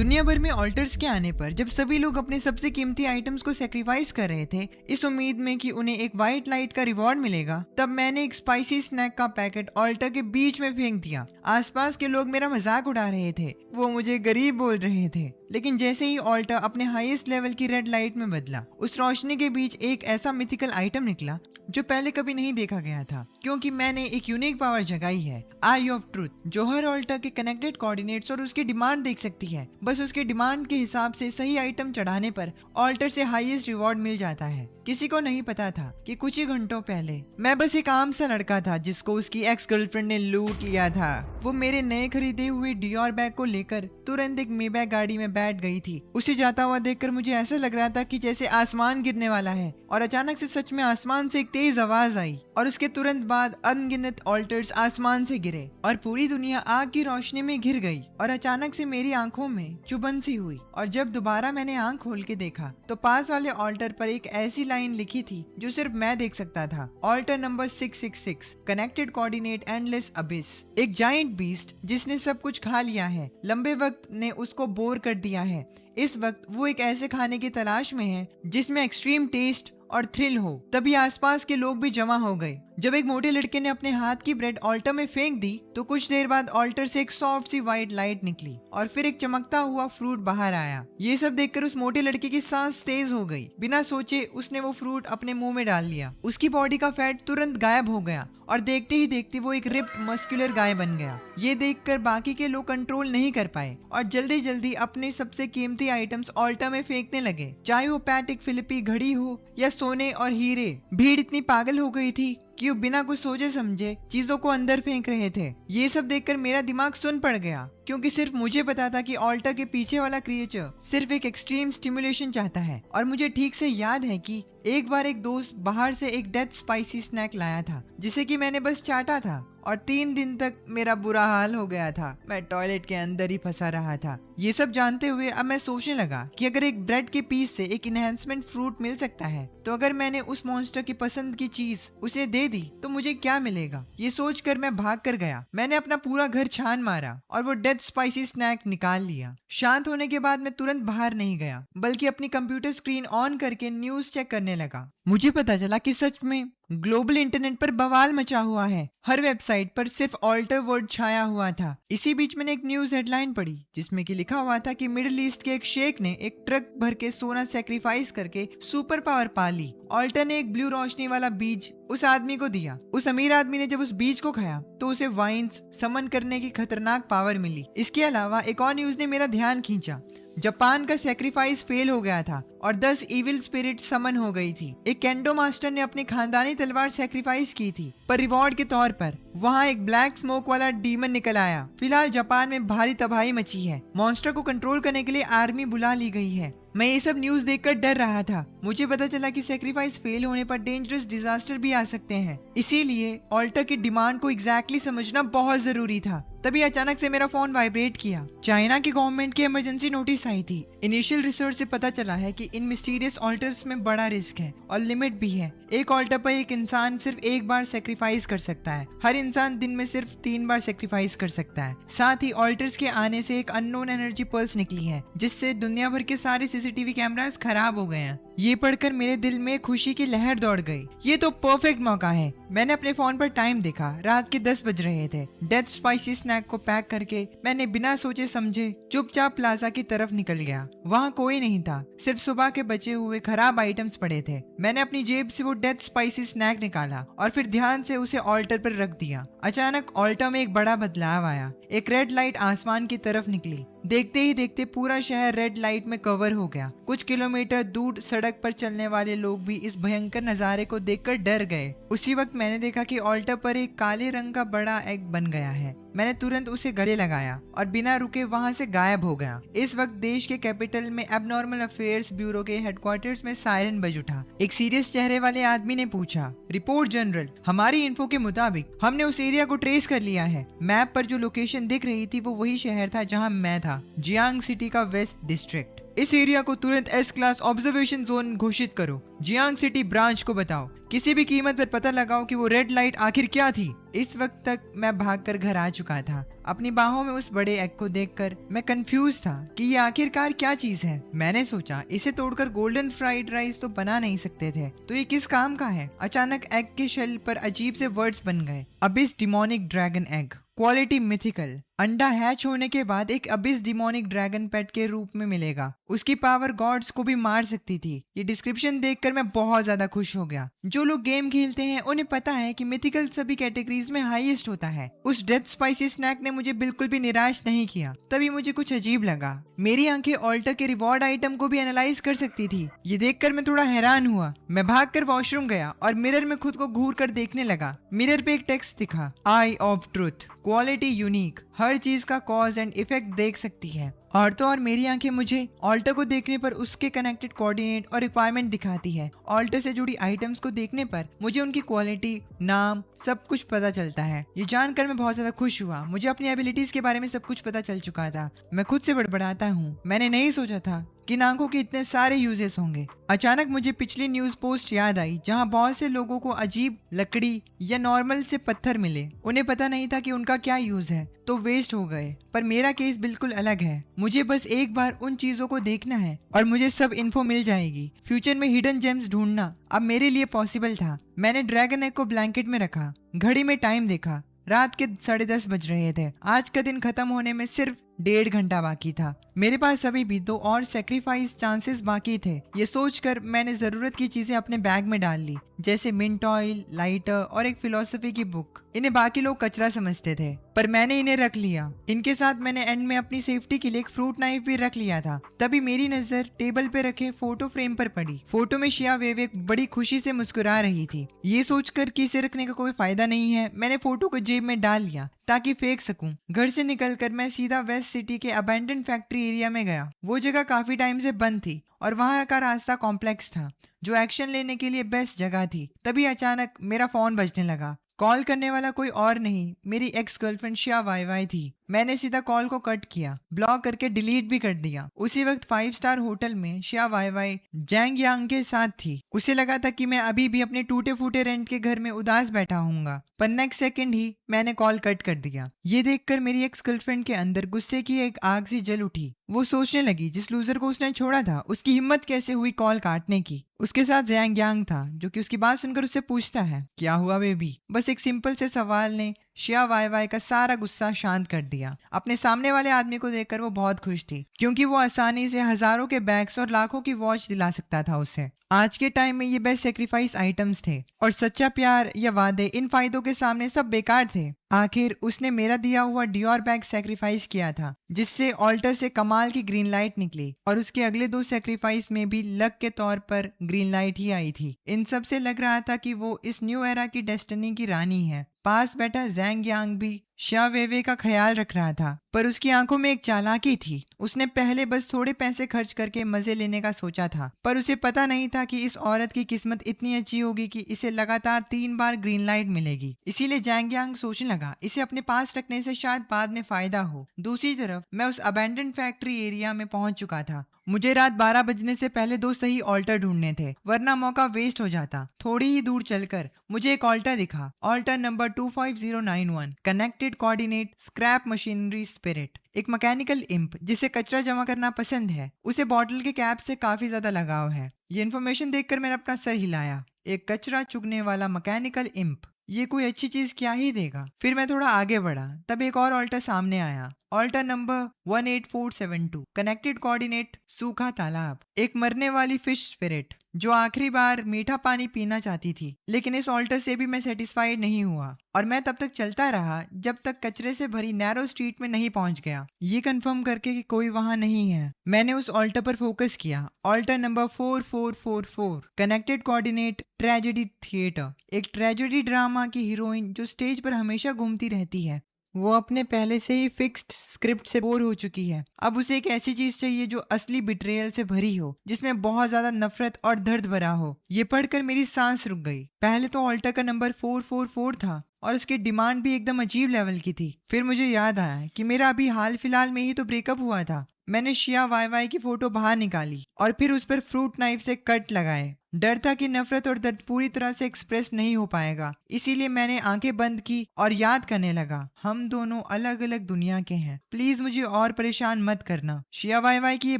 दुनिया भर में ऑल्टर्स के आने पर जब सभी लोग अपने सबसे कीमती आइटम्स को सेक्रीफाइस कर रहे थे इस उम्मीद में कि उन्हें एक व्हाइट लाइट का रिवॉर्ड मिलेगा, तब मैंने एक स्पाइसी स्नैक का पैकेट ऑल्टर के बीच में फेंक दिया। आसपास के लोग मेरा मजाक उड़ा रहे थे, वो मुझे गरीब बोल रहे थे, लेकिन जैसे ही ऑल्टर अपने हाईएस्ट लेवल की रेड लाइट में बदला, उस रोशनी के बीच एक ऐसा मिथिकल आइटम निकला जो पहले कभी नहीं देखा गया था, क्योंकि मैंने एक यूनिक पावर जगाई है, आई ऑफ ट्रूथ, जो हर ऑल्टर के कनेक्टेड कोऑर्डिनेट्स और उसकी डिमांड देख सकती है। बस उसके डिमांड के हिसाब से सही आइटम चढ़ाने पर ऑल्टर से हाईएस्ट रिवॉर्ड मिल जाता है। किसी को नहीं पता था कि कुछ ही घंटों पहले मैं बस एक आम सा लड़का था जिसको उसकी एक्स गर्लफ्रेंड ने लूट लिया था। वो मेरे नए खरीदे हुए डियोर बैग को लेकर तुरंत एक मेबैक गाड़ी में बैठ गई थी। उसे जाता हुआ देखकर मुझे ऐसा लग रहा था कि जैसे आसमान गिरने वाला है, और अचानक से सच में आसमान से एक तेज आवाज आई और उसके तुरंत बाद अनगिनत ऑल्टर्स आसमान से गिरे और पूरी दुनिया आग की रोशनी में घिर गई। और अचानक से मेरी आंखों में चुभन सी हुई, और जब दोबारा मैंने आंख खोल के देखा तो पास वाले ऑल्टर पर एक ऐसी लाइन लिखी थी जो सिर्फ मैं देख सकता था। Altar number 666, connected coordinate endless abyss. एक जाइंट बीस्ट जिसने सब कुछ खा लिया है, लंबे वक्त ने उसको बोर कर दिया है। इस वक्त वो एक ऐसे खाने की तलाश में है जिसमें एक्सट्रीम टेस्ट और थ्रिल हो। तभी आसपास के लोग भी जमा हो गए। जब एक मोटे लड़के ने अपने हाथ की ब्रेड ऑल्टर में फेंक दी तो कुछ देर बाद ऑल्टर से एक सॉफ्ट सी व्हाइट लाइट निकली और फिर एक चमकता हुआ फ्रूट बाहर आया। ये सब देखकर उस मोटे लड़के की सांस तेज हो गई। बिना सोचे उसने वो फ्रूट अपने मुंह में डाल लिया। उसकी बॉडी का फैट तुरंत गायब हो गया और देखते ही देखते वो एक रिप्ड मस्कुलर गाय बन गया। ये देखकर बाकी के लोग कंट्रोल नहीं कर पाए और जल्दी जल्दी अपने सबसे कीमती आइटम्स ऑल्टर में फेंकने लगे, चाहे वो पैटिक फिलिपी घड़ी हो या सोने और हीरे। भीड़ इतनी पागल हो गई थी कि वो बिना कुछ सोचे समझे चीजों को अंदर फेंक रहे थे। ये सब देखकर मेरा दिमाग सुन पड़ गया, क्योंकि सिर्फ मुझे पता था कि ऑल्टर के पीछे वाला क्रिएचर सिर्फ एक एक्सट्रीम स्टिमुलेशन चाहता है। और मुझे ठीक से याद है कि एक बार एक दोस्त बाहर से एक डेथ स्पाइसी स्नैक लाया था जिसे कि मैंने बस चाटा था और 3 दिन तक मेरा बुरा हाल हो गया था। मैं टॉयलेट के अंदर ही फंसा रहा था। ये सब जानते हुए अब मैं सोचने लगा कि अगर एक ब्रेड के पीस से एक इनहेंसमेंट फ्रूट मिल सकता है तो अगर मैंने उस मॉन्स्टर की पसंद की चीज उसे दे दी तो मुझे क्या मिलेगा। ये सोचकर मैं भाग कर गया। मैंने अपना पूरा घर छान मारा और वो डेथ स्पाइसी स्नैक निकाल लिया। शांत होने के बाद मैं तुरंत बाहर नहीं गया, बल्कि अपनी कंप्यूटर स्क्रीन ऑन करके न्यूज चेक करने लगा। मुझे पता चला कि सच में ग्लोबल इंटरनेट पर बवाल मचा हुआ है। हर वेबसाइट पर सिर्फ ऑल्टर वर्ड छाया हुआ था। इसी बीच मैंने एक न्यूज हेडलाइन पढ़ी जिसमें कि लिखा हुआ था कि मिडिल ईस्ट के एक शेख ने एक ट्रक भर के सोना सेक्रीफाइस करके सुपर पावर पा ली। ऑल्टर ने एक ब्लू रोशनी वाला बीज उस आदमी को दिया। उस अमीर आदमी ने जब उस बीज को खाया तो उसे वाइन्स समन करने की खतरनाक पावर मिली। इसके अलावा एक और न्यूज ने मेरा ध्यान खींचा। जापान का सेक्रीफाइस फेल हो गया था और 10 इविल स्पिरिट समन हो गई थी। एक केंडो मास्टर ने अपनी खानदानी तलवार सेक्रीफाइस की थी, पर रिवॉर्ड के तौर पर वहाँ एक ब्लैक स्मोक वाला डीमन निकल आया। फिलहाल जापान में भारी तबाही मची है। मॉन्स्टर को कंट्रोल करने के लिए आर्मी बुला ली गई है। मैं ये सब न्यूज देखकर डर रहा था। मुझे पता चला कि सेक्रीफाइस फेल होने पर डेंजरस डिजास्टर भी आ सकते हैं। इसीलिए ऑल्टर की डिमांड को एग्जैक्टली समझना बहुत जरूरी था। तभी अचानक से मेरा फोन वाइब्रेट किया। चाइना की गवर्नमेंट की इमरजेंसी नोटिस आई थी। इनिशियल रिसर्च से पता चला है कि इन मिस्टीरियस ऑल्टर्स में बड़ा रिस्क है और लिमिट भी है। एक ऑल्टर पर एक इंसान सिर्फ एक बार सेक्रीफाइस कर सकता है। हर इंसान दिन में सिर्फ 3 बार सेक्रीफाइस कर सकता है। साथ ही ऑल्टर्स के आने से एक अननोन एनर्जी पल्स निकली है जिससे दुनिया भर के सारे सीसीटीवी कैमरास खराब हो गए हैं। ये पढ़कर मेरे दिल में खुशी की लहर दौड़ गई। ये तो परफेक्ट मौका है। मैंने अपने फोन पर टाइम देखा। रात के 10 बज रहे थे। डेथ स्पाइसी स्नैक को पैक करके मैंने बिना सोचे समझे चुपचाप प्लाजा की तरफ निकल गया। वहाँ कोई नहीं था, सिर्फ सुबह के बचे हुए खराब आइटम्स पड़े थे। मैंने अपनी जेब से वो डेथ स्पाइसी स्नैक निकाला और फिर ध्यान से उसे ऑल्टर पर रख दिया। अचानक ऑल्टर में एक बड़ा बदलाव आया। एक रेड लाइट आसमान की तरफ निकली। देखते ही देखते पूरा शहर रेड लाइट में कवर हो गया। कुछ किलोमीटर दूर सड़क पर चलने वाले लोग भी इस भयंकर नजारे को देखकर डर गए। उसी वक्त मैंने देखा कि ऑल्टर पर एक काले रंग का बड़ा एग बन गया है। मैंने तुरंत उसे गले लगाया और बिना रुके वहां से गायब हो गया। इस वक्त देश के कैपिटल में एबनॉर्मल अफेयर्स ब्यूरो के हेडक्वार्टर्स में सायरन बज उठा। एक सीरियस चेहरे वाले आदमी ने पूछा, रिपोर्ट जनरल, हमारी इन्फो के मुताबिक हमने उस एरिया को ट्रेस कर लिया है। मैप पर जो लोकेशन दिख रही थी वो वही शहर था जहाँ मैं था, जियांग सिटी का वेस्ट डिस्ट्रिक्ट। इस एरिया को तुरंत एस क्लास ऑब्जर्वेशन जोन घोषित करो। जियांग सिटी ब्रांच को बताओ, किसी भी कीमत पर पता लगाओ कि वो रेड लाइट आखिर क्या थी। इस वक्त तक मैं भागकर घर आ चुका था। अपनी बाहों में उस बड़े एग को देखकर मैं कंफ्यूज था कि ये आखिरकार क्या चीज है। मैंने सोचा इसे तोड़कर गोल्डन फ्राइड राइस तो बना नहीं सकते थे, तो ये किस काम का है। अचानक एग के शेल पर अजीब से वर्ड्स बन गए। Abish demonic dragon egg, quality mythical. अंडा हैच होने के बाद एक अबिस डिमोनिक ड्रैगन पेट के रूप में मिलेगा। उसकी पावर गॉड्स को भी मार सकती थी। ये डिस्क्रिप्शन देखकर मैं बहुत ज्यादा खुश हो गया। जो लोग गेम खेलते हैं उन्हें पता है कि मिथिकल सभी कैटेगरीज में हाईएस्ट होता है। उस डेथ स्पाइसी स्नैक ने मुझे बिल्कुल भी निराश नहीं किया। तभी मुझे कुछ अजीब लगा। मेरी आंखें ऑल्टर के रिवॉर्ड आइटम को भी एनालाइज कर सकती थी। ये देखकर मैं थोड़ा हैरान हुआ। मैं भागकर वॉशरूम गया और मिरर में खुद को घूर कर देखने लगा। मिरर पे एक टेक्स्ट दिखा, आई ऑफ ट्रुथ, क्वालिटी यूनिक, हर चीज का कॉज एंड इफेक्ट देख सकती है। और तो और मेरी आंखें मुझे ऑल्टर को देखने पर उसके कनेक्टेड कोऑर्डिनेट और रिक्वायरमेंट दिखाती है। ऑल्टर से जुड़ी आइटम्स को देखने पर मुझे उनकी क्वालिटी, नाम, सब कुछ पता चलता है। ये जानकर मैं बहुत ज्यादा खुश हुआ। मुझे अपनी एबिलिटीज के बारे में सब कुछ पता चल चुका था। मैं खुद से बड़बड़ाता हूँ, मैंने नहीं सोचा था कि इन आंखों के इतने सारे यूजेस होंगे। अचानक मुझे पिछली न्यूज पोस्ट याद आई जहां बहुत से लोगों को अजीब लकड़ी या नॉर्मल से पत्थर मिले। उन्हें पता नहीं था कि उनका क्या यूज है, तो वेस्ट हो गए। पर मेरा केस बिल्कुल अलग है। मुझे बस एक बार उन चीजों को देखना है और मुझे सब इन्फो मिल जाएगी। फ्यूचर में हिडन जेम्स ढूंढना अब मेरे लिए पॉसिबल था। मैंने ड्रैगन एग को ब्लैंकेट में रखा, घड़ी में टाइम देखा, रात के 10:30 बज रहे थे। आज का दिन खत्म होने में सिर्फ 1.5 घंटा बाकी था। मेरे पास अभी भी 2 और सेक्रीफाइस चांसेस बाकी थे। ये सोचकर मैंने जरूरत की चीजें अपने बैग में डाल ली, जैसे मिंट ऑयल, लाइटर और एक फिलोसफी की बुक। इन्हें बाकी लोग कचरा समझते थे, पर मैंने इन्हें रख लिया। इनके साथ मैंने एंड में अपनी सेफ्टी के लिए एक फ्रूट नाइफ भी रख लिया था। तभी मेरी नजर टेबल पे रखे फोटो फ्रेम पर पड़ी। फोटो में शिया वेवेक बड़ी खुशी से मुस्कुरा रही थी। ये सोचकर कि इसे रखने का कोई फायदा नहीं है, मैंने फोटो को जेब में डाल लिया ताकि फेंक सकूं। घर से निकलकर मैं सीधा वेस्ट सिटी के अबैंडन फैक्ट्री एरिया में गया। वो जगह काफी टाइम से बंद थी और वहां का रास्ता कॉम्प्लेक्स था, जो एक्शन लेने के लिए बेस्ट जगह थी। तभी अचानक मेरा फोन बजने लगा। कॉल करने वाला कोई और नहीं, मेरी एक्स गर्लफ्रेंड शिया वाई वाई थी। मैंने सीधा कॉल को कट किया, ब्लॉक करके डिलीट भी कर दिया। उसी वक्त 5 स्टार होटल में शिया वाई वाई जैंग यांग के साथ थी। उसे लगा था कि मैं अभी भी अपने टूटे फूटे रेंट के घर में उदास बैठा हूँगा, पर नेक्स्ट सेकंड ही मैंने कॉल कट कर दिया। ये देखकर मेरी एक्स गर्लफ्रेंड के अंदर गुस्से की एक आग सी जल उठी। वो सोचने लगी जिस लूजर को उसने छोड़ा था उसकी हिम्मत कैसे हुई कॉल काटने की। उसके साथ जैंग यांग था, जो कि उसकी बात सुनकर उससे पूछता है, क्या हुआ बेबी। बस एक सिंपल से सवाल ने शिया वाई वाई का सारा गुस्सा शांत कर दिया। अपने सामने वाले आदमी को देखकर वो बहुत खुश थी, क्योंकि वो आसानी से हजारों के बैग्स और लाखों की वॉच दिला सकता था उसे। आज के टाइम में ये बेस्ट सेक्रीफाइस आइटम्स थे, और सच्चा प्यार या वादे इन फायदों के सामने सब बेकार थे। आखिर उसने मेरा दिया हुआ डियोर बैग सेक्रीफाइस किया था, जिससे ऑल्टर से कमाल की ग्रीन लाइट निकली, और उसके अगले 2 सेक्रीफाइस में भी लक के तौर पर ग्रीन लाइट ही आई थी। इन सब से लग रहा था कि वो इस न्यू एरा की डेस्टिनी की रानी है। पास बैठा जैंग यांग भी शिया वेवे का ख्याल रख रहा था, पर उसकी आंखों में एक चालाकी थी। उसने पहले बस थोड़े पैसे खर्च करके मजे लेने का सोचा था, पर उसे पता नहीं था कि इस औरत की किस्मत इतनी अच्छी होगी कि इसे लगातार 3 बार ग्रीन लाइट मिलेगी। इसीलिए जैंग यांग सोचने लगा इसे अपने पास रखने से शायद बाद में फायदा हो। दूसरी तरफ मैं उस अबैंडन फैक्ट्री एरिया में पहुंच चुका था। मुझे रात 12 बजने से पहले 2 सही ऑल्टर ढूंढने थे, वरना मौका वेस्ट हो जाता। थोड़ी ही दूर चलकर मुझे एक ऑल्टर दिखा, altar number 25091, connected coordinate scrap machinery spirit. एक मैकेनिकल इंप जिसे कचरा जमा करना पसंद है। उसे बॉटल के कैप से काफी ज्यादा लगाव है। ये इन्फॉर्मेशन देखकर मैंने अपना सर हिलाया। एक कचरा चुगने वाला मैकेनिकल इंप, ये कोई अच्छी चीज क्या ही देगा। फिर मैं थोड़ा आगे बढ़ा, तब एक और ऑल्टर सामने आया, ऑल्टर नंबर 18472, कनेक्टेड कोऑर्डिनेट सूखा तालाब। एक मरने वाली फिश स्पिरिट जो आखिरी बार मीठा पानी पीना चाहती थी, लेकिन इस ऑल्टर से भी मैं सेटिस्फाइड नहीं हुआ, और मैं तब तक चलता रहा जब तक कचरे से भरी नैरो स्ट्रीट में नहीं पहुंच गया, ये कंफर्म करके कि कोई वहां नहीं है। मैंने उस ऑल्टर पर फोकस किया, altar number 4444, connected coordinate tragedy theatre. एक ट्रेजेडी ड्रामा की हीरोइन जो स्टेज पर हमेशा घूमती रहती है। वो अपने पहले से ही फिक्स्ड स्क्रिप्ट से बोर हो चुकी है। अब उसे एक ऐसी चीज चाहिए जो असली बिट्रेयल से भरी हो, जिसमें बहुत ज्यादा नफरत और दर्द भरा हो। ये पढ़कर मेरी सांस रुक गई। पहले तो ऑल्टर का नंबर 444 था और उसकी डिमांड भी एकदम अजीब लेवल की थी। फिर मुझे याद आया कि मेरा अभी हाल फिलहाल में ही तो ब्रेकअप हुआ था। मैंने शिया वाई वाई की फोटो बाहर निकाली और फिर उस पर फ्रूट नाइफ से कट लगाए। डर था कि नफरत और दर्द पूरी तरह से एक्सप्रेस नहीं हो पाएगा, इसीलिए मैंने आंखें बंद की और याद करने लगा, हम दोनों अलग अलग दुनिया के हैं, प्लीज मुझे और परेशान मत करना। शिया वाई वाई की ये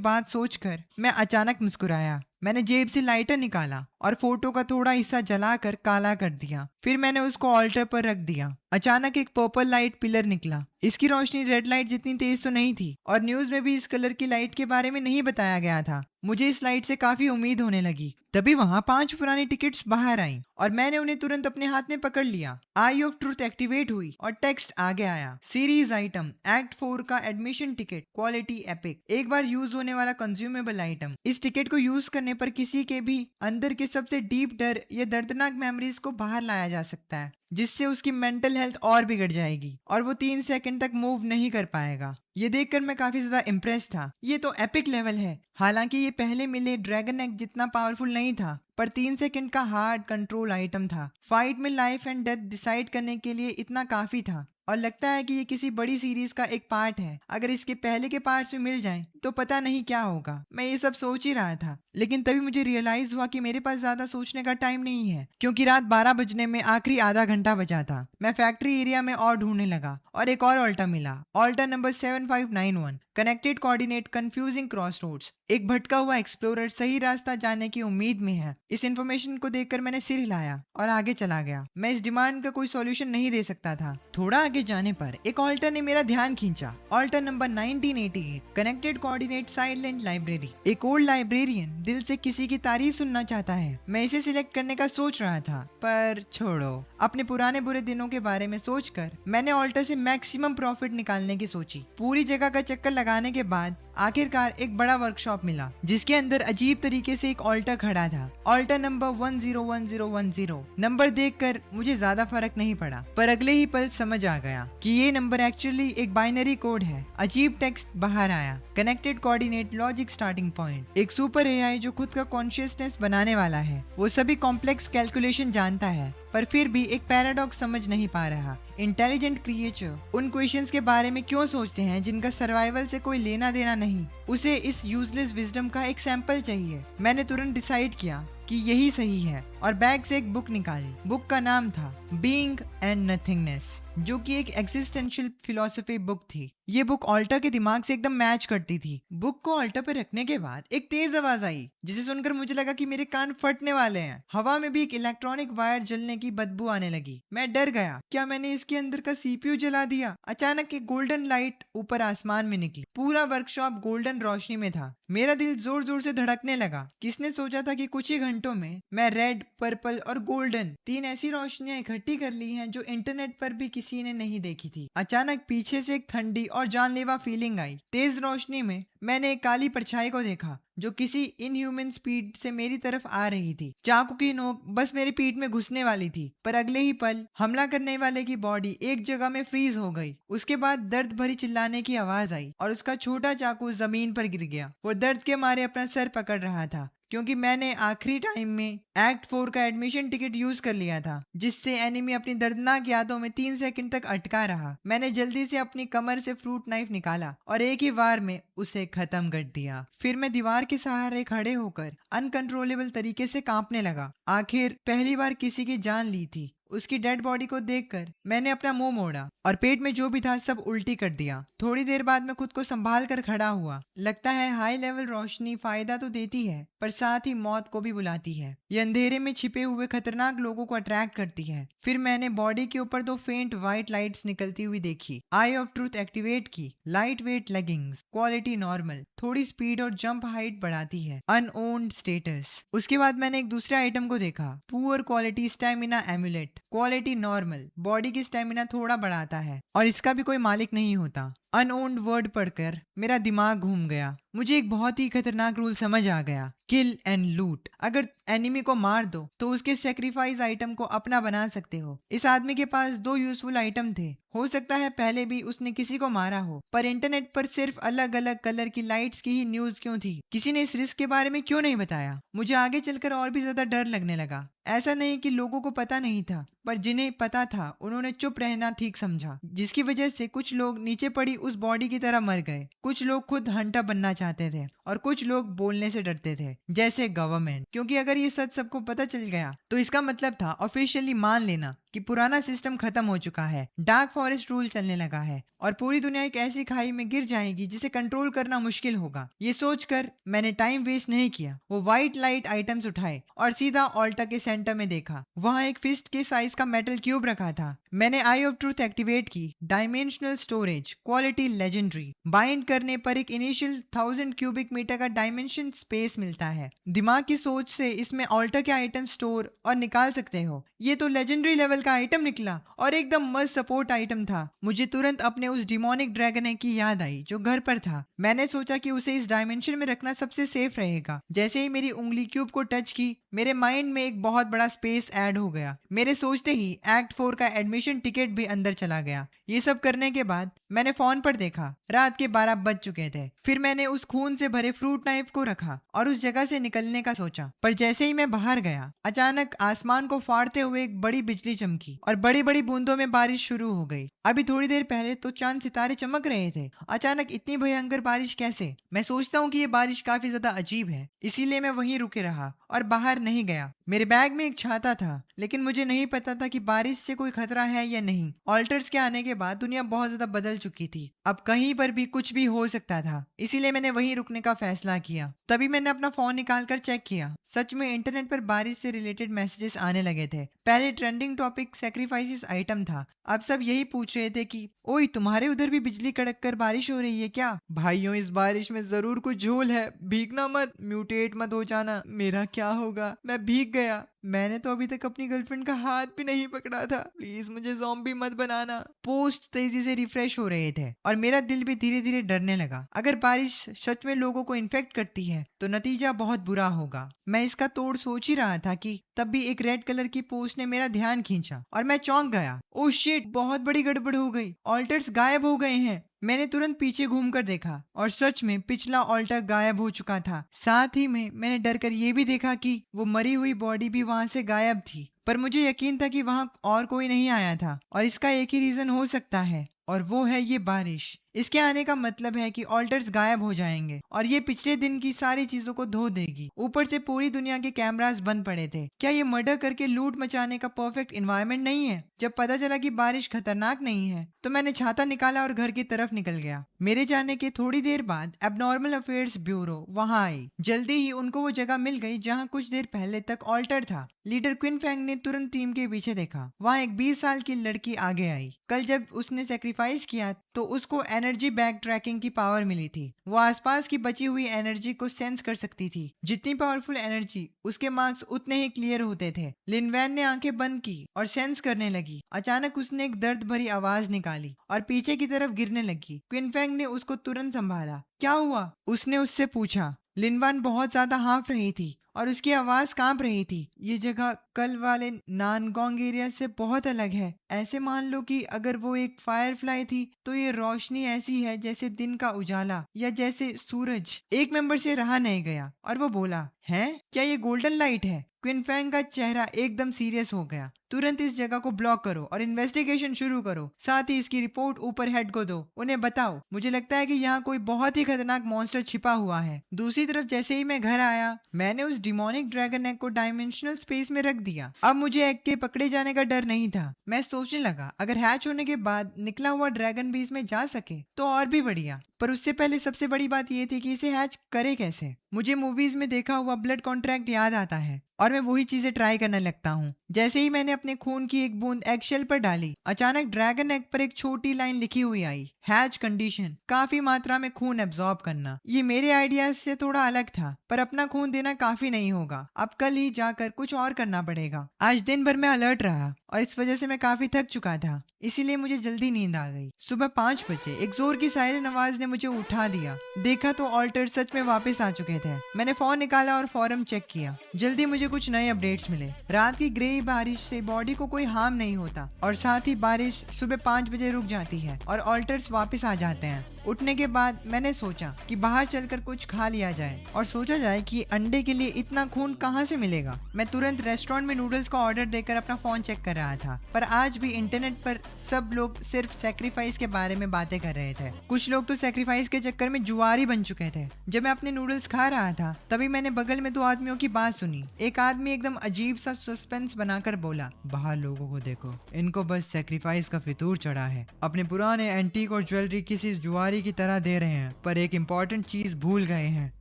बात सोचकर मैं अचानक मुस्कुराया। मैंने जेब से लाइटर निकाला और फोटो का थोड़ा हिस्सा जलाकर काला कर दिया। फिर मैंने उसको ऑल्टर पर रख दिया। अचानक एक पर्पल लाइट पिलर निकला। इसकी रोशनी रेड लाइट जितनी तेज तो नहीं थी और न्यूज में भी इस कलर की लाइट के बारे में नहीं बताया गया था। मुझे इस लाइट से काफी उम्मीद होने लगी। तभी वहां 5 पुरानी टिकट्स बाहर आईं और मैंने उन्हें तुरंत अपने हाथ में पकड़ लिया। आई ऑफ ट्रूथ एक्टिवेट हुई और टेक्स्ट आगे आया, सीरीज आइटम एक्ट 4 का एडमिशन टिकट, क्वालिटी एपिक, एक बार यूज होने वाला कंज्यूमेबल आइटम। इस टिकट को यूज करने पर किसी के भी अंदर के सबसे डीप डर या दर्दनाक मेमोरीज को बाहर लाया जा सकता है, जिससे उसकी मेंटल हेल्थ और बिगड़ जाएगी और वो 3 सेकंड तक मूव नहीं कर पाएगा। ये देखकर मैं काफी ज्यादा इम्प्रेस था। ये तो एपिक लेवल है। हालांकि ये पहले मिले ड्रैगन एग जितना पावरफुल नहीं था, पर 3 सेकंड का हार्ड कंट्रोल आइटम था। फाइट में लाइफ एंड डेथ डिसाइड करने के लिए इतना काफी था और लगता है कि ये किसी बड़ी सीरीज का एक पार्ट है। अगर इसके पहले के पार्ट्स में मिल जाएं तो पता नहीं क्या होगा। मैं ये सब सोच ही रहा था, लेकिन तभी मुझे रियलाइज हुआ कि मेरे पास ज्यादा सोचने का टाइम नहीं है, क्योंकि रात 12 बजने में आखिरी आधा घंटा बचा था। मैं फैक्ट्री एरिया में और ढूंढने लगा और एक और ऑल्टा मिला, ऑल्टा number 7591, connected coordinate confusing cross roads. एक भटका हुआ एक्सप्लोरर सही रास्ता जाने की उम्मीद में है। इस इन्फॉर्मेशन को देखकर मैंने सिर हिलाया और आगे चला गया। मैं इस डिमांड का कोई सॉल्यूशन नहीं दे सकता था। थोड़ा आगे जाने पर एक ऑल्टा ने मेरा ध्यान खींचा, ऑल्टा number 1988, connected coordinate silent library. एक ओल्ड लाइब्रेरियन दिल से किसी की तारीफ सुनना चाहता है। मैं इसे सिलेक्ट करने का सोच रहा था, पर छोड़ो, अपने पुराने बुरे दिनों के बारे में सोचकर मैंने ऑल्टा से मैक्सिमम प्रॉफिट निकालने की सोची। पूरी जगह का चक्कर लगाने के बाद आखिरकार एक बड़ा वर्कशॉप मिला, जिसके अंदर अजीब तरीके से एक ऑल्टा खड़ा था, ऑल्टा नंबर 101010। नंबर देखकर मुझे ज्यादा फर्क नहीं पड़ा, पर अगले ही पल समझ आ गया कि ये नंबर एक्चुअली एक बाइनरी कोड है। अजीब टेक्स्ट बाहर आया, connected coordinate logic starting point. एक सुपर एआई जो खुद का कॉन्शियसनेस बनाने वाला है। वो सभी कॉम्प्लेक्स कैलकुलेशन जानता है, पर फिर भी एक पैराडॉक्स समझ नहीं पा रहा। इंटेलिजेंट क्रिएचर उन क्वेश्चंस के बारे में क्यों सोचते हैं जिनका सर्वाइवल से कोई लेना देना नहीं। उसे इस यूजलेस विजडम का एक सैंपल चाहिए। मैंने तुरंत डिसाइड किया कि यही सही है और बैग से एक बुक निकाली। बुक का नाम था बीइंग एंड नथिंगनेस, जो कि एक एग्जिस्टेंशियल फिलॉसफी बुक थी। ये बुक ऑल्टा के दिमाग से एकदम मैच करती थी। बुक को ऑल्टा पर रखने के बाद एक तेज आवाज आई, जिसे सुनकर मुझे लगा कि मेरे कान फटने वाले हैं। हवा में भी एक इलेक्ट्रॉनिक वायर जलने की बदबू आने लगी। मैं डर गया, क्या मैंने इसके अंदर का सीपीयू जला दिया? अचानक एक गोल्डन लाइट ऊपर आसमान में निकली। पूरा वर्कशॉप गोल्डन रोशनी में था। मेरा दिल जोर जोर से धड़कने लगा। किसने सोचा था कि कुछ ही घंटों में मैं रेड, पर्पल और गोल्डन 3 ऐसी रोशनियां इकट्ठी कर ली हैं जो इंटरनेट पर भी किसी ने नहीं देखी थी। अचानक पीछे से एक ठंडी और जानलेवा फीलिंग आई। तेज रोशनी में मैंने एक काली परछाई को देखा जो किसी इनह्यूमन स्पीड से मेरी तरफ आ रही थी। चाकू की नोक बस मेरी पीठ में घुसने वाली थी, पर अगले ही पल हमला करने वाले की बॉडी एक जगह में फ्रीज हो गई। उसके बाद दर्द भरी चिल्लाने की आवाज आई और उसका छोटा चाकू जमीन पर गिर गया। वो दर्द के मारे अपना सर पकड़ रहा था, क्योंकि मैंने आखिरी टाइम में एक्ट 4 का एडमिशन टिकट यूज कर लिया था, जिससे एनिमी अपनी दर्दनाक यादों में 3 सेकंड तक अटका रहा। मैंने जल्दी से अपनी कमर से फ्रूट नाइफ निकाला और एक ही वार में उसे खत्म कर दिया। फिर मैं दीवार के सहारे खड़े होकर अनकंट्रोलेबल तरीके से कांपने लगा। आखिर पहली बार किसी की जान ली थी। उसकी डेड बॉडी को देखकर मैंने अपना मुंह मोड़ा और पेट में जो भी था सब उल्टी कर दिया। थोड़ी देर बाद मैं खुद को संभाल कर खड़ा हुआ। लगता है हाई लेवल रोशनी फायदा तो देती है, पर साथ ही मौत को भी बुलाती है। ये अंधेरे में छिपे हुए खतरनाक लोगों को अट्रैक्ट करती है। फिर मैंने बॉडी के ऊपर 2 फेंट व्हाइट लाइट्स निकलती हुई देखी। आई ऑफ ट्रूथ एक्टिवेट की। Light weight leggings, quality normal, थोड़ी स्पीड और जंप हाइट बढ़ाती है, अनओन्ड स्टेटस। उसके बाद मैंने एक दूसरे आइटम को देखा, poor quality stamina emulate, quality normal, body की स्टेमिना थोड़ा बढ़ाता है और इसका भी कोई मालिक नहीं होता। अनओन्ड वर्ड पढ़कर मेरा दिमाग घूम गया। मुझे एक बहुत ही खतरनाक रूल समझ आ गया, किल एंड लूट। अगर एनिमी को मार दो तो उसके सेक्रीफाइस आइटम को अपना बना सकते हो। इस आदमी के पास 2 यूजफुल आइटम थे। हो सकता है पहले भी उसने किसी को मारा हो, पर इंटरनेट पर सिर्फ अलग अलग कलर की लाइट्स की ही न्यूज क्यों थी? किसी ने इस रिस्क के बारे में क्यों नहीं बताया? मुझे आगे चलकर और भी ज्यादा डर लगने लगा। ऐसा नहीं कि लोगों को पता नहीं था, पर जिन्हें पता था उन्होंने चुप रहना ठीक समझा, जिसकी वजह से कुछ लोग नीचे पड़ी उस बॉडी की तरह मर गए। कुछ लोग खुद हंटर बनना चाहते थे और कुछ लोग बोलने से डरते थे, जैसे गवर्नमेंट, क्योंकि अगर ये सच सबको पता चल गया तो इसका मतलब था ऑफिशियली मान लेना कि पुराना सिस्टम खत्म हो चुका है, डार्क फॉरेस्ट रूल चलने लगा है और पूरी दुनिया एक ऐसी खाई में गिर जाएगी जिसे कंट्रोल करना मुश्किल होगा। ये सोचकर मैंने टाइम वेस्ट नहीं किया। वो व्हाइट लाइट आइटम्स उठाए और सीधा ऑल्टा के सेंटर में देखा। वहाँ एक फिस्ट के साइज का मेटल क्यूब रखा था। मैंने आई ऑफ ट्रूथ एक्टिवेट की। Dimensional storage, quality legendary. Bind करने पर एक इनिशियल 1000 क्यूबिक मीटर का डायमेंशन स्पेस मिलता है। दिमाग की सोच से इसमें ऑल्टा के आइटम स्टोर और निकाल सकते हो। ये तो लेजेंडरी लेवल का आइटम निकला और एकदम मस्त सपोर्ट आइटम था। मुझे तुरंत अपने उस डिमोनिक ड्रैगन एग की याद आई जो घर पर था। मैंने सोचा कि उसे इस डायमेंशन में रखना सबसे सेफ रहेगा। जैसे ही मेरी उंगली क्यूब को टच की, मेरे माइंड में एक बहुत बड़ा स्पेस ऐड हो गया। मेरे सोचते ही एक्ट 4 का एडमिशन टिकट भी अंदर चला गया। ये सब करने के बाद मैंने फोन पर देखा, रात के 12 बज चुके थे। फिर मैंने उस खून से भरे फ्रूट नाइफ को रखा और उस जगह से निकलने का सोचा। पर जैसे ही मैं बाहर गया, अचानक आसमान को फाड़ते हुए एक बड़ी बिजली चमकी और बड़ी बड़ी बूंदों में बारिश शुरू हो गई। अभी थोड़ी देर पहले तो चांद सितारे चमक रहे थे, अचानक इतनी भयंकर बारिश कैसे? मैं सोचता हूँ कि ये बारिश काफी ज्यादा अजीब है, इसीलिए मैं वहीं रुके रहा और बाहर नहीं गया। मेरे बैग में एक छाता था, लेकिन मुझे नहीं पता था कि बारिश से कोई खतरा है या नहीं। ऑल्टर्स के आने के बाद दुनिया बहुत ज्यादा बदल चुकी थी। अब कहीं पर भी कुछ भी हो सकता था, इसीलिए मैंने वहीं रुकने का फैसला किया। तभी मैंने अपना फोन निकालकर चेक किया। सच में इंटरनेट पर बारिश से रिलेटेड मैसेजेस आने लगे थे। पहले ट्रेंडिंग टॉपिक सैक्रिफाइसेस आइटम था। अब सब यही पूछ रहे थे कि ओए, तुम्हारे उधर भी बिजली कड़क कर बारिश हो रही है क्या? भाइयों, इस बारिश में जरूर कुछ झोल है, भीगना मत, म्यूटेट मत हो जाना। मेरा क्या होगा? मैं भीग गया। मैंने तो अभी तक अपनी गर्लफ्रेंड का हाथ भी नहीं पकड़ा था। प्लीज मुझे ज़ॉम्बी मत बनाना। पोस्ट तेजी से रिफ्रेश हो रहे थे और मेरा दिल भी धीरे धीरे डरने लगा। अगर बारिश सच में लोगों को इन्फेक्ट करती है तो नतीजा बहुत बुरा होगा। मैं इसका तोड़ सोच ही रहा था कि तब भी एक रेड कलर की पोस्ट ने मेरा ध्यान खींचा और मैं चौंक गया। ओह शिट, बहुत बड़ी गड़बड़ हो गई। ऑल्टर्स गायब हो गए हैं। मैंने तुरंत पीछे घूमकर देखा और सच में पिछला ऑल्टर गायब हो चुका था। साथ ही में मैंने डर कर ये भी देखा कि वो मरी हुई बॉडी भी वहां से गायब थी। पर मुझे यकीन था कि वहां और कोई नहीं आया था और इसका एक ही रीजन हो सकता है, और वो है ये बारिश। इसके आने का मतलब है कि ऑल्टर्स गायब हो जाएंगे और ये पिछले दिन की सारी चीजों को धो देगी। ऊपर से पूरी दुनिया के कैमरास बंद पड़े थे। क्या ये मर्डर करके लूट मचाने का परफेक्ट एनवायरनमेंट नहीं है? जब पता चला कि बारिश खतरनाक नहीं है तो मैंने छाता निकाला और घर की तरफ निकल गया। मेरे जाने के थोड़ी देर बाद एबनॉर्मल अफेयर्स ब्यूरो वहां आई। जल्दी ही उनको वो जगह मिल गई जहां कुछ देर पहले तक ऑल्टर था। लीडर क्विन फैंग ने तुरंत टीम के पीछे देखा। वहां एक 20 साल की लड़की आगे आई। कल जब उसने सेक्रीफाइस किया तो उसको एनर्जी बैक ट्रैकिंग की पावर मिली थी। वो आसपास की बची हुई एनर्जी को सेंस कर सकती थी। जितनी पावरफुल एनर्जी, उसके मार्क्स उतने ही क्लियर होते थे। लिन वैन ने आंखें बंद की और सेंस करने लगी। अचानक उसने एक दर्द भरी आवाज निकाली और पीछे की तरफ गिरने लगी। क्विन फैंग ने उसको तुरंत संभाला। क्या हुआ? उसने उससे पूछा। लिनवान बहुत ज्यादा हाँफ रही थी और उसकी आवाज कांप रही थी। ये जगह कल वाले नानगोंग एरिया से बहुत अलग है। ऐसे मान लो कि अगर वो एक फायरफ्लाई थी तो ये रोशनी ऐसी है जैसे दिन का उजाला या जैसे सूरज। एक मेंबर से रहा नहीं गया और वो बोला, है क्या ये गोल्डन लाइट है? क्विन फैंग का चेहरा एकदम सीरियस हो गया। तुरंत इस जगह को ब्लॉक करो और इन्वेस्टिगेशन शुरू करो। साथ ही इसकी रिपोर्ट ऊपर हेड को दो। उन्हें बताओ, मुझे लगता है कि यहाँ कोई बहुत ही खतरनाक मॉन्स्टर छिपा हुआ है। दूसरी तरफ जैसे ही मैं घर आया, मैंने उस डिमोनिक ड्रैगन एग को डायमेंशनल स्पेस में रख दिया। अब मुझे एग के पकड़े जाने का डर नहीं था। मैं सोचने लगा, अगर हैच होने के बाद निकला हुआ ड्रैगन भी इसमें जा सके तो और भी बढ़िया। पर उससे पहले सबसे बड़ी बात ये थी कि इसे हैच करे कैसे। मुझे मूवीज में देखा हुआ ब्लड कॉन्ट्रैक्ट याद आता है और मैं वही चीजें ट्राई करने लगता हूँ। जैसे ही मैंने अपने खून की एक बूंद एग शेल पर डाली, अचानक ड्रैगन एग पर एक छोटी लाइन लिखी हुई आई, हैच कंडीशन, काफी मात्रा में खून एब्जॉर्ब करना। ये मेरे आइडियाज से थोड़ा अलग था, पर अपना खून देना काफी नहीं होगा। अब कल ही जाकर कुछ और करना पड़ेगा। आज दिन भर मैं अलर्ट रहा और इस वजह से मैं काफी थक चुका था, इसीलिए मुझे जल्दी नींद आ गई। सुबह 5 बजे एक जोर की सायरन आवाज ने मुझे उठा दिया। देखा तो ऑल्टर सच में वापस आ चुके थे। मैंने फोन निकाला और फॉरम चेक किया। जल्दी मुझे कुछ नए अपडेट्स मिले। रात की ग्रे बारिश से बॉडी को कोई हार्म नहीं होता और साथ ही बारिश सुबह 5 बजे रुक जाती है और ऑल्टर्स वापस आ जाते हैं। उठने के बाद मैंने सोचा कि बाहर चलकर कुछ खा लिया जाए और सोचा जाए कि अंडे के लिए इतना खून कहाँ से मिलेगा। मैं तुरंत रेस्टोरेंट में नूडल्स का ऑर्डर देकर अपना फोन चेक कर रहा था, पर आज भी इंटरनेट पर सब लोग सिर्फ सेक्रीफाइस के बारे में बातें कर रहे थे। कुछ लोग तो सेक्रीफाइस के चक्कर में जुआरी बन चुके थे। जब मैं अपने नूडल्स खा रहा था तभी मैंने बगल में दो आदमियों की बात सुनी। एक आदमी एकदम अजीब सा सस्पेंस बनाकर बोला, बाहर लोगों को देखो, इनको बस सेक्रीफाइस का फितूर चढ़ा है, अपने पुराने एंटीक और ज्वेलरी किसी जुआरी की तरह दे रहे हैं, पर एक इम्पोर्टेंट चीज भूल गए हैं।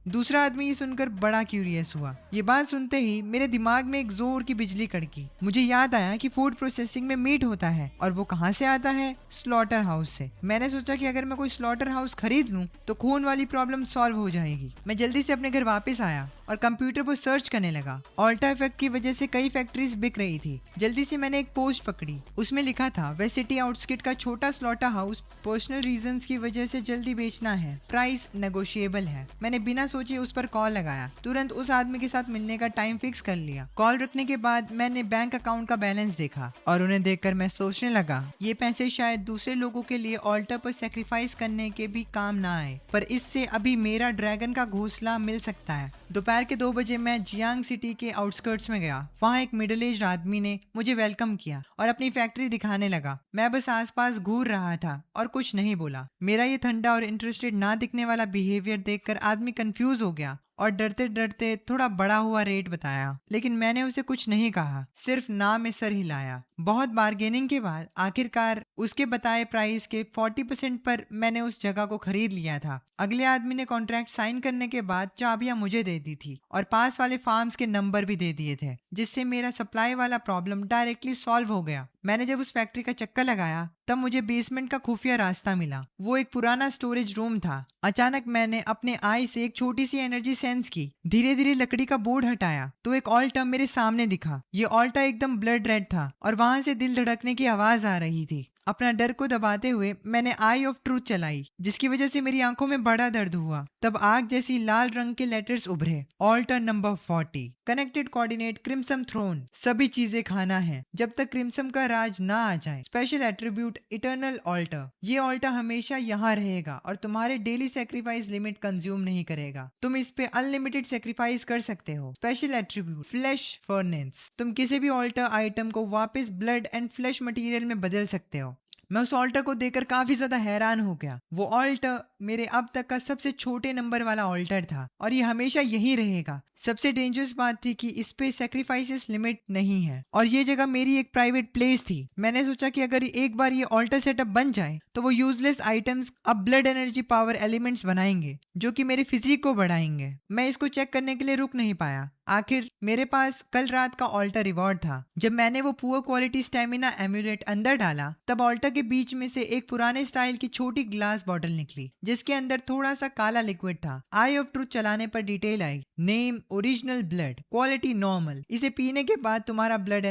दूसरा आदमी ये सुनकर बड़ा क्यूरियस हुआ। ये बात सुनते ही मेरे दिमाग में एक जोर की बिजली कड़की। मुझे याद आया कि फूड प्रोसेसिंग में मीट होता है और वो कहाँ से आता है? स्लॉटर हाउस से। मैंने सोचा कि अगर मैं कोई स्लॉटर हाउस खरीद लूं तो खून वाली प्रॉब्लम सॉल्व हो जाएगी। मैं जल्दी से अपने घर वापस आया और कंप्यूटर पर सर्च करने लगा। ऑल्टा इफेक्ट की वजह से कई फैक्ट्रीज बिक रही थी। जल्दी से मैंने एक पोस्ट पकड़ी। उसमें लिखा था, वेस्ट सिटी आउटस्किट का छोटा स्लॉटर हाउस पर्सनल रीजंस की वजह से जल्दी बेचना है, प्राइस नेगोशिएबल है। मैंने बिना सोचे उस पर कॉल लगाया। तुरंत उस आदमी के साथ मिलने का टाइम फिक्स कर लिया। कॉल रखने के बाद मैंने बैंक अकाउंट का बैलेंस देखा और उन्हें देखकर मैं सोचने लगा, ये पैसे शायद दूसरे लोगों के लिए ऑल्टर पर सेक्रीफाइस करने के भी काम ना आए, पर इससे अभी मेरा ड्रैगन का घोंसला मिल सकता है। दोपहर के 2 बजे मैं जियांग सिटी के आउटस्कर्ट्स में गया। वहाँ एक मिडिल एज आदमी ने मुझे वेलकम किया और अपनी फैक्ट्री दिखाने लगा। मैं बस आसपास घूर रहा था और कुछ नहीं बोला। मेरा ये ठंडा और इंटरेस्टेड ना दिखने वाला बिहेवियर देखकर आदमी कंफ्यूज हो गया और डरते डरते थोड़ा बड़ा हुआ रेट बताया, लेकिन मैंने उसे कुछ नहीं कहा, सिर्फ ना में सर हिलाया। बहुत बार्गेनिंग के बाद आखिरकार उसके बताए प्राइस के 40% पर मैंने उस जगह को खरीद लिया था। अगले आदमी ने कॉन्ट्रैक्ट साइन करने के बाद चाबियां मुझे दे दी थी और पास वाले फार्म्स के नंबर भी दे दिए थे, जिससे मेरा सप्लाई वाला प्रॉब्लम डायरेक्टली सॉल्व हो गया। मैंने जब उस फैक्ट्री का चक्कर लगाया तब मुझे बेसमेंट का खुफिया रास्ता मिला। वो एक पुराना स्टोरेज रूम था। अचानक मैंने अपने आई से एक छोटी सी एनर्जी सेंस की। धीरे धीरे लकड़ी का बोर्ड हटाया तो एक ऑल्टा मेरे सामने दिखा। ये ऑल्टा एकदम ब्लड रेड था और वहां से दिल धड़कने की आवाज आ रही थी। अपना डर को दबाते हुए मैंने आई ऑफ ट्रूथ चलाई, जिसकी वजह से मेरी आंखों में बड़ा दर्द हुआ। तब आग जैसी लाल रंग के लेटर्स उभरे, altar number 40, connected coordinate crimson throne, सभी चीजें खाना है जब तक क्रिम्सन का राज ना आ जाए। स्पेशल एट्रीब्यूट इटर्नल ऑल्टर, ये ऑल्टर हमेशा यहाँ रहेगा और तुम्हारे डेली सेक्रीफाइस लिमिट कंज्यूम नहीं करेगा। तुम इस पे अनलिमिटेड सेक्रीफाइस कर सकते हो। स्पेशल एट्रीब्यूट फ्लैश फर्नेंस, तुम किसी भी ऑल्टर आइटम को वापस ब्लड एंड फ्लैश मटेरियल में बदल सकते हो। मैं उस ऑल्टर को देखकर काफी ज्यादा हैरान हो गया। वो ऑल्टर मेरे अब तक का सबसे छोटे नंबर वाला ऑल्टर था और ये हमेशा यही रहेगा। सबसे डेंजरस बात थी कि इस पे सेक्रीफाइसेस लिमिट नहीं है और ये जगह मेरी एक प्राइवेट प्लेस थी। मैंने सोचा कि अगर एक बार ये ऑल्टर सेटअप बन जाए तो वो यूजलेस आइटम्स अब ब्लड एनर्जी पावर एलिमेंट्स बनाएंगे जो कि मेरे फिजिक को बढ़ाएंगे। मैं इसको चेक करने के लिए रुक नहीं पाया। आखिर मेरे पास कल रात का ऑल्टर रिवॉर्ड था। जब मैंने वो पुअर क्वालिटी स्टेमिना एम्यूलेट अंदर डाला तब ऑल्टर के बीच में से एक पुराने स्टाइल की छोटी ग्लास बॉटल निकली जिसके अंदर थोड़ा सा काला लिक्विड था। आई ऑफ ट्रूथ चलाने पर डिटेल आई, name original blood, quality normal. इसे पीने के बाद तुम्हारा ब्लड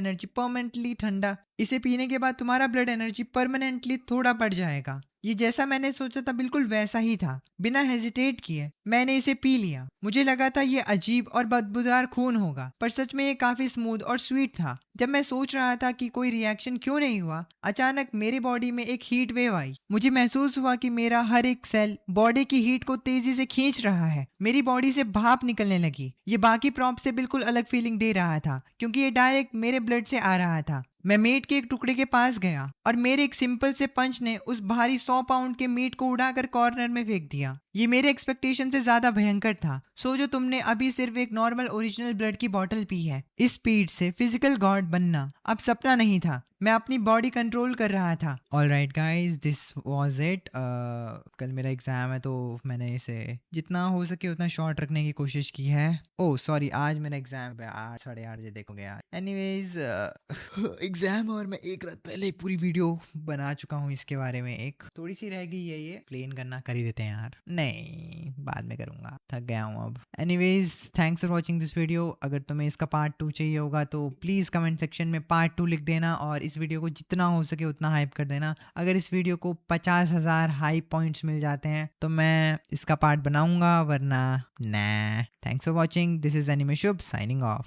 एनर्जी परमानेंटली थोड़ा बढ़ जाएगा। ये जैसा मैंने सोचा था बिल्कुल वैसा ही था। बिना हेजिटेट किए मैंने इसे पी लिया। मुझे लगा था ये अजीब और बदबूदार खून होगा, पर सच में ये काफी स्मूथ और स्वीट था। जब मैं सोच रहा था कि कोई रिएक्शन क्यों नहीं हुआ, अचानक मेरी बॉडी में एक हीट वेव आई। मुझे महसूस हुआ कि मेरा हर एक सेल बॉडी की हीट को तेजी से खींच रहा है। मेरी बॉडी से भाप निकलने लगी। ये बाकी प्रॉप से बिल्कुल अलग फीलिंग दे रहा था क्योंकि ये डायरेक्ट मेरे ब्लड से आ रहा था। मैं मीट के एक टुकड़े के पास गया और मेरे एक सिंपल से पंच ने उस भारी 100 पाउंड के मीट को उड़ाकर कॉर्नर में फेंक दिया। ये मेरे एक्सपेक्टेशन से ज्यादा भयंकर था। सोचो तुमने अभी सिर्फ एक नॉर्मल ओरिजिनल ब्लड की बोतल पी है। इस स्पीड से फिजिकल गॉड बनना अब सपना नहीं था। मैं अपनी बॉडी कंट्रोल कर रहा था। Alright guys, this was it. कल मेरा एग्जाम है तो मैंने इसे जितना हो सके उतना शॉर्ट रखने की कोशिश की है। ओह सॉरी, आज मेरा एग्जाम है 8 साढ़े 8 बजे, देखोगे यार। एनीवेज एग्जाम और मैं एक रात पहले पूरी वीडियो बना चुका हूँ इसके बारे में। एक थोड़ी सी रह गई है, ये प्लेन करना कर ही देते हैं यार। नहीं, बाद में करूंगा, थक गया हूँ अब। Anyways, thanks for watching this video. अगर तुम्हें इसका पार्ट 2 चाहिए होगा तो प्लीज़ कमेंट सेक्शन में पार्ट 2 लिख देना और इस वीडियो को जितना हो सके उतना हाइप कर देना। अगर इस वीडियो को 50,000 हाइप पॉइंट्स मिल जाते हैं तो मैं इसका पार्ट बनाऊंगा, वरना ना। Thanks for watching, this is anime Shubh signing off.